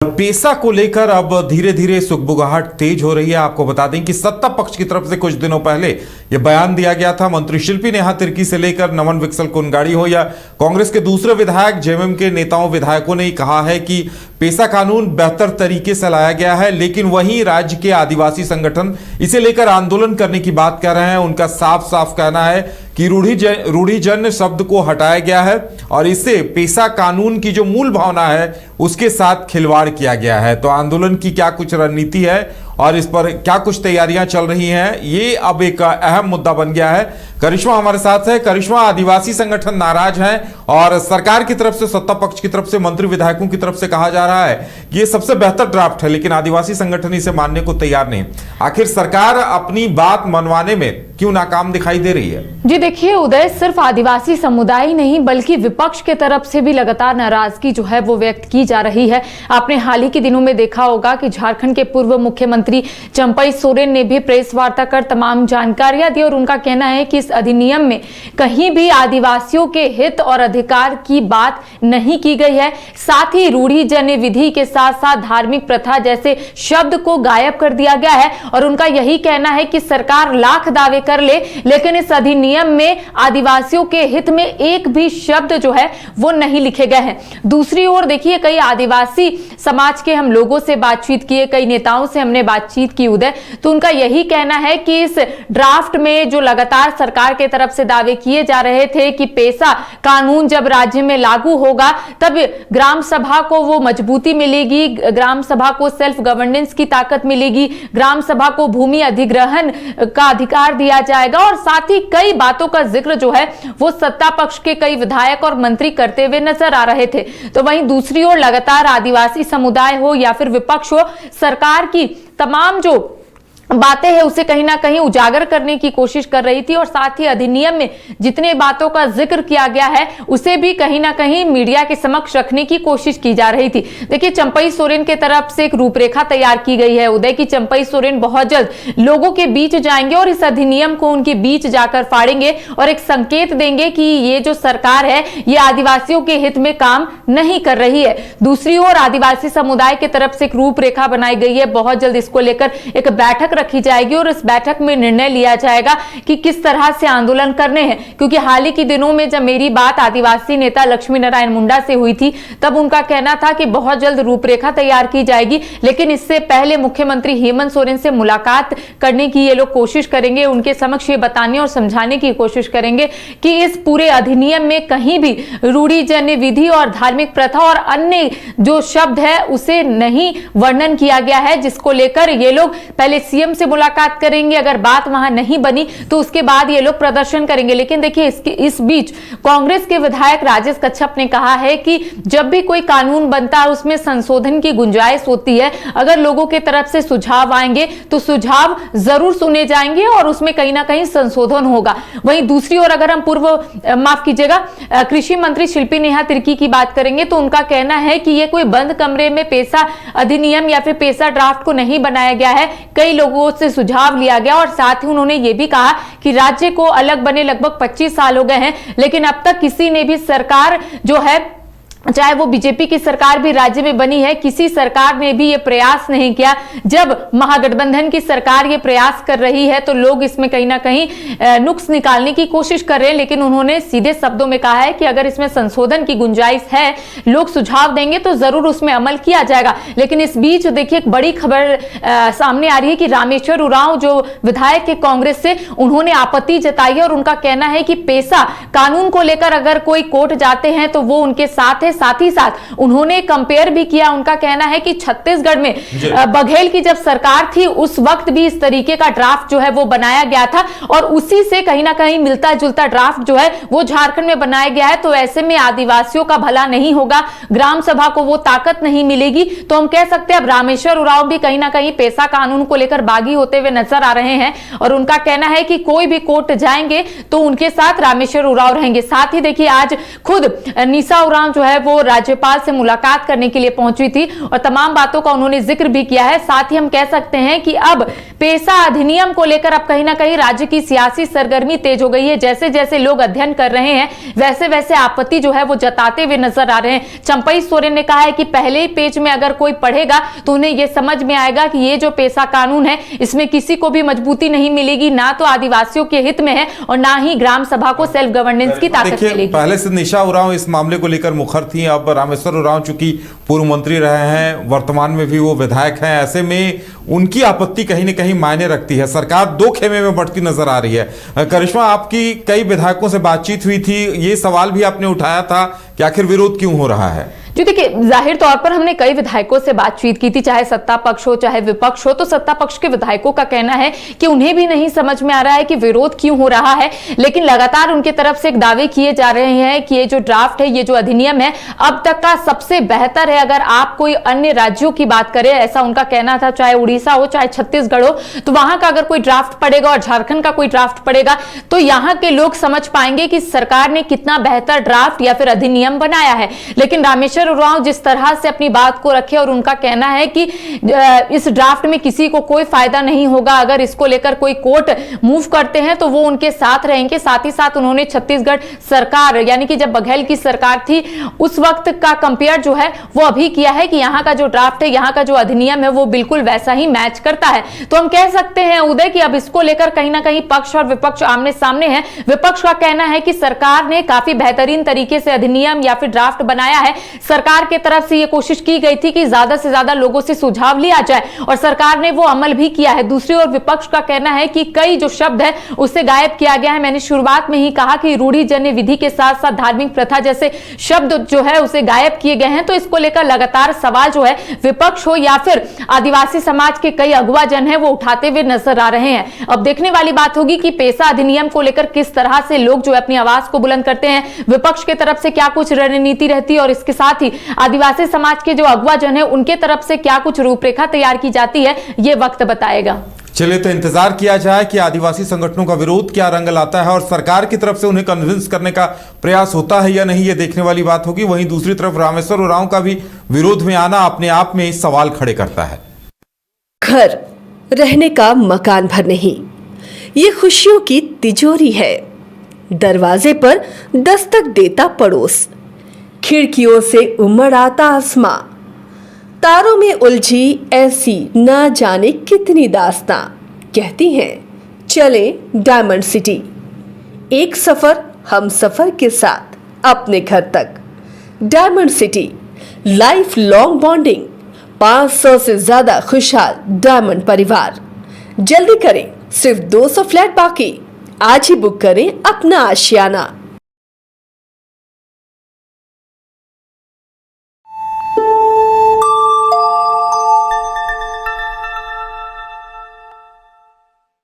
पेसा को लेकर अब धीरे धीरे सुगबुगाहट तेज हो रही है। आपको बता दें कि सत्ता पक्ष की तरफ से कुछ दिनों पहले यह बयान दिया गया था। मंत्री शिल्पी नेहा तिर्की से लेकर नमन विकसल कुनगाड़ी हो या कांग्रेस के दूसरे विधायक, जेएमएम के नेताओं विधायकों ने कहा है कि पेसा कानून बेहतर तरीके से लाया गया है, लेकिन वहीं राज्य के आदिवासी संगठन इसे लेकर आंदोलन करने की बात कर रहे हैं। उनका साफ साफ कहना है कि रूढ़िजन्य शब्द को हटाया गया है और इससे पेसा कानून की जो मूल भावना है उसके साथ खिलवाड़ किया गया है। तो आंदोलन की क्या कुछ रणनीति है और इस पर क्या कुछ तैयारियां चल रही हैं, ये अब एक अहम मुद्दा बन गया है। करिश्मा हमारे साथ है। करिश्मा, आदिवासी संगठन नाराज हैं और सरकार की तरफ से, सत्ता पक्ष की तरफ से, मंत्री विधायकों की तरफ से कहा जा रहा है कि ये सबसे बेहतर ड्राफ्ट है, लेकिन आदिवासी संगठन इसे मानने को तैयार नहीं। आखिर सरकार अपनी बात मनवाने में क्यों नाकाम दिखाई दे रही है? जी देखिए उदय, सिर्फ आदिवासी समुदाय ही नहीं बल्कि विपक्ष के तरफ से भी लगातार नाराजगी जो है वो व्यक्त की जा रही है। आपने हाल ही के दिनों में देखा होगा कि झारखंड के पूर्व मुख्यमंत्री चंपई सोरेन ने भी प्रेस वार्ता कर तमाम जानकारियां दी और उनका कहना है कि इस अधिनियम में कहीं भी आदिवासियों के हित और अधिकार की बात नहीं की गई है। साथ ही रूढ़िजन्य विधि के साथ साथ धार्मिक प्रथा जैसे शब्द को गायब कर दिया गया है और उनका यही कहना है कि सरकार लाख दावे कर ले, लेकिन इस अधिनियम में आदिवासियों के हित में एक भी शब्द जो है वो नहीं लिखे गए हैं। दूसरी ओर देखिए, कई आदिवासी समाज के हम लोगों से बातचीत किए, कई नेताओं से हमने बातचीत की उदय, तो उनका यही कहना है कि इस ड्राफ्ट में जो लगातार सरकार के तरफ से दावे किए जा रहे थे कि पेसा कानून जब राज्य में लागू होगा तब ग्राम सभा को वो मजबूती मिलेगी, ग्राम सभा को सेल्फ गवर्नेंस की ताकत मिलेगी, ग्राम सभा को भूमि अधिग्रहण का अधिकार दिया जाएगा और साथ ही कई बातों का जिक्र जो है वो सत्ता पक्ष के कई विधायक और मंत्री करते हुए नजर आ रहे थे। तो वहीं दूसरी ओर लगातार आदिवासी समुदाय हो या फिर विपक्ष हो, सरकार की तमाम जो बातें हैं उसे कहीं ना कहीं उजागर करने की कोशिश कर रही थी और साथ ही अधिनियम में जितने बातों का जिक्र किया गया है उसे भी कहीं ना कहीं मीडिया के समक्ष रखने की कोशिश की जा रही थी। देखिए, चंपई सोरेन के तरफ से एक रूपरेखा तैयार की गई है उदय की चंपई सोरेन बहुत जल्द लोगों के बीच जाएंगे और इस अधिनियम को उनके बीच जाकर फाड़ेंगे और एक संकेत देंगे कि ये जो सरकार है ये आदिवासियों के हित में काम नहीं कर रही है। दूसरी ओर आदिवासी समुदाय की तरफ से एक रूपरेखा बनाई गई है, बहुत जल्द इसको लेकर एक बैठक रखी जाएगी और इस बैठक में निर्णय लिया जाएगा कि किस तरह से आंदोलन करने हैं। क्योंकि हाल ही के दिनों में जब मेरी बात आदिवासी नेता लक्ष्मी नारायण मुंडा से हुई थी तब उनका कहना था कि बहुत जल्द रूपरेखा तैयार की जाएगी, लेकिन इससे पहले मुख्यमंत्री हेमंत सोरेन से मुलाकात करने की ये लोग कोशिश करेंगे, उनके समक्ष ये बताने और समझाने की कोशिश करेंगे कि इस पूरे अधिनियम में कहीं भी रूढ़िजन्य विधि और धार्मिक प्रथा और अन्य जो शब्द है उसे नहीं वर्णन किया गया है, जिसको लेकर ये लोग पहले सीएम से मुलाकात करेंगे। अगर बात वहां नहीं बनी तो उसके बाद ये लोग प्रदर्शन करेंगे। लेकिन देखिए, इस बीच कांग्रेस के विधायक राजेश कच्छप ने कहा है कि जब भी कोई कानून बनता है उसमें संशोधन की गुंजाइश होती है। अगर लोगों के तरफ से सुझाव आएंगे तो सुझाव जरूर सुने जाएंगे और उसमें कहीं ना कहीं संशोधन होगा। वहीं दूसरी ओर अगर हम कृषि मंत्री शिल्पी नेहा तिर्की की बात करेंगे तो उनका कहना है कि यह कोई बंद कमरे में पेसा अधिनियम या फिर पेसा ड्राफ्ट को नहीं बनाया गया है, कई लोगों से सुझाव लिया गया और साथ ही उन्होंने ये भी कहा कि राज्य को अलग बने लगभग 25 साल हो गए हैं, लेकिन अब तक किसी ने भी सरकार जो है, चाहे वो बीजेपी की सरकार भी राज्य में बनी है, किसी सरकार ने भी ये प्रयास नहीं किया। जब महागठबंधन की सरकार ये प्रयास कर रही है तो लोग इसमें कहीं ना कहीं नुक्स निकालने की कोशिश कर रहे हैं, लेकिन उन्होंने सीधे शब्दों में कहा है कि अगर इसमें संशोधन की गुंजाइश है, लोग सुझाव देंगे तो जरूर उसमें अमल किया जाएगा। लेकिन इस बीच देखिए एक बड़ी खबर सामने आ रही है कि रामेश्वर उरांव जो विधायक के कांग्रेस से, उन्होंने आपत्ति जताई है और उनका कहना है कि पेसा कानून को लेकर अगर कोई कोर्ट जाते हैं तो वो उनके साथ है। साथ ही साथ उन्होंने कंपेयर भी किया, उनका कहना है कि छत्तीसगढ़ में बघेल की जब सरकार थी उस वक्त भी इस तरीके का ड्राफ्ट जो है वो बनाया गया था और उसी से कहीं ना कहीं मिलता जुलता ड्राफ्ट जो है वो झारखंड में बनाया गया है। तो ऐसे में आदिवासियों का भला नहीं होगा, ग्राम सभा को वो ताकत नहीं मिलेगी। तो हम कह सकते हैं अब रामेश्वर उरांव भी कहीं ना कहीं पेसा कानून को लेकर बागी होते हुए नजर आ रहे हैं और उनका कहना है कि कोई भी कोर्ट जाएंगे तो उनके साथ रामेश्वर उरांव रहेंगे। साथ ही देखिए आज खुद निशा उरांव जो है वो राज्यपाल से मुलाकात करने के लिए पहुंची थी और तमाम बातों का उन्होंने जिक्र भी किया है। साथ ही हम कह सकते हैं कि अब पेशा अधिनियम को लेकर अब कहीं ना कहीं राज्य की सियासी सरगर्मी तेज हो गई है। जैसे जैसे लोग अध्ययन कर रहे हैं वैसे वैसे आपत्ति जो है वो जताते हुए नजर आ रहे हैं। चंपई सोरेन ने कहा है कि पहले ही पेज में अगर कोई पढ़ेगा तो उन्हें यह समझ में आएगा कि ये जो पेशा कानून है इसमें किसी को भी मजबूती नहीं मिलेगी, ना तो आदिवासियों के हित में है और ना ही ग्राम सभा को सेल्फ गवर्नेंस की ताकत मिलेगी। पहले से निशा उरांव इस मामले को लेकर मुखर थी, अब रामेश्वर उरांव चूंकि पूर्व मंत्री रहे हैं, वर्तमान में भी वो विधायक हैं, ऐसे में उनकी आपत्ति कहीं ना कहीं मायने रखती है। सरकार दो खेमे में बढ़ती नजर आ रही है। करिश्मा, आपकी कई विधायकों से बातचीत हुई थी, ये सवाल भी आपने उठाया था कि आखिर विरोध क्यों हो रहा है? जी देखिए, जाहिर तौर पर हमने कई विधायकों से बातचीत की थी, चाहे सत्ता पक्ष हो चाहे विपक्ष हो। तो सत्ता पक्ष के विधायकों का कहना है कि उन्हें भी नहीं समझ में आ रहा है कि विरोध क्यों हो रहा है, लेकिन लगातार उनके तरफ से एक दावे किए जा रहे हैं कि ये जो ड्राफ्ट है, ये जो अधिनियम है, अब तक का सबसे बेहतर है। अगर आप कोई अन्य राज्यों की बात करें, ऐसा उनका कहना था, चाहे उड़ीसा हो चाहे छत्तीसगढ़ हो, तो वहां का अगर कोई ड्राफ्ट पड़ेगा और झारखंड का कोई ड्राफ्ट पड़ेगा तो यहां के लोग समझ पाएंगे कि सरकार ने कितना बेहतर ड्राफ्ट या फिर अधिनियम बनाया है। लेकिन रामेश्वर उरांव जिस तरह से अपनी बात को रखे और उनका कहना है कि इस ड्राफ्ट में किसी को कोई फायदा नहीं होगा, अगर इसको लेकर कोई कोर्ट मूव करते हैं तो वो उनके साथ रहेंगे। साथ ही साथ उन्होंने छत्तीसगढ़ सरकार यानी कि जब बघेल की सरकार थी उस वक्त का कंपेयर जो है वो अभी किया है कि यहाँ का जो ड्राफ्ट है, यहाँ का जो अधिनियम है वो बिल्कुल वैसा ही मैच करता है। तो हम कह सकते हैं उदय कि अब इसको लेकर कहीं ना कहीं पक्ष और विपक्ष आमने सामने है। विपक्ष का कहना है कि सरकार ने काफी बेहतरीन तरीके से अधिनियम या फिर ड्राफ्ट बनाया है। सरकार के तरफ से ये कोशिश की गई थी कि ज्यादा से ज्यादा लोगों से सुझाव लिया जाए और सरकार ने वो अमल भी किया है। दूसरी ओर विपक्ष का कहना है कि कई जो शब्द है उसे गायब किया गया है। मैंने शुरुआत में ही कहा कि रूढ़िजन्य विधि के साथ साथ धार्मिक प्रथा जैसे शब्द जो है उसे गायब किए गए हैं। तो इसको लेकर लगातार सवाल जो है विपक्ष हो या फिर आदिवासी समाज के कई अगुवा जन है वो उठाते हुए नजर आ रहे हैं। अब देखने वाली बात होगी कि पेशा अधिनियम को लेकर किस तरह से लोग जो है अपनी आवाज को बुलंद करते हैं, विपक्ष के तरफ से क्या कुछ रणनीति रहती है और इसके साथ ही आदिवासी समाज के जो अगुवा जन है उनके तरफ से क्या कुछ रूपरेखा तैयार की जाती है, ये वक्त बताएगा। चलिए तो इंतजार किया जाए कि आदिवासी संगठनों का विरोध क्या रंग लाता है और सरकार की तरफ से उन्हें कन्विंस करने का प्रयास होता है या नहीं, ये देखने वाली बात होगी। वहीं दूसरी तरफ रामेश्वर उरांव का भी विरोध में आना अपने आप में सवाल खड़े करता है। घर रहने का मकान भर नहीं, ये खुशियों की तिजोरी है। दरवाजे पर दस्तक देता पड़ोस, खिड़कियों से उमड़ आता आसमां, तारों में उलझी ऐसी ना जाने कितनी दास्तां। कहती हैं चले डायमंड सिटी, एक सफर हम सफर के साथ अपने घर तक। Diamond city, life long bonding, 500 से ज्यादा खुशहाल डायमंड परिवार। जल्दी करें, सिर्फ 200 फ्लैट बाकी। आज ही बुक करें अपना आशियाना।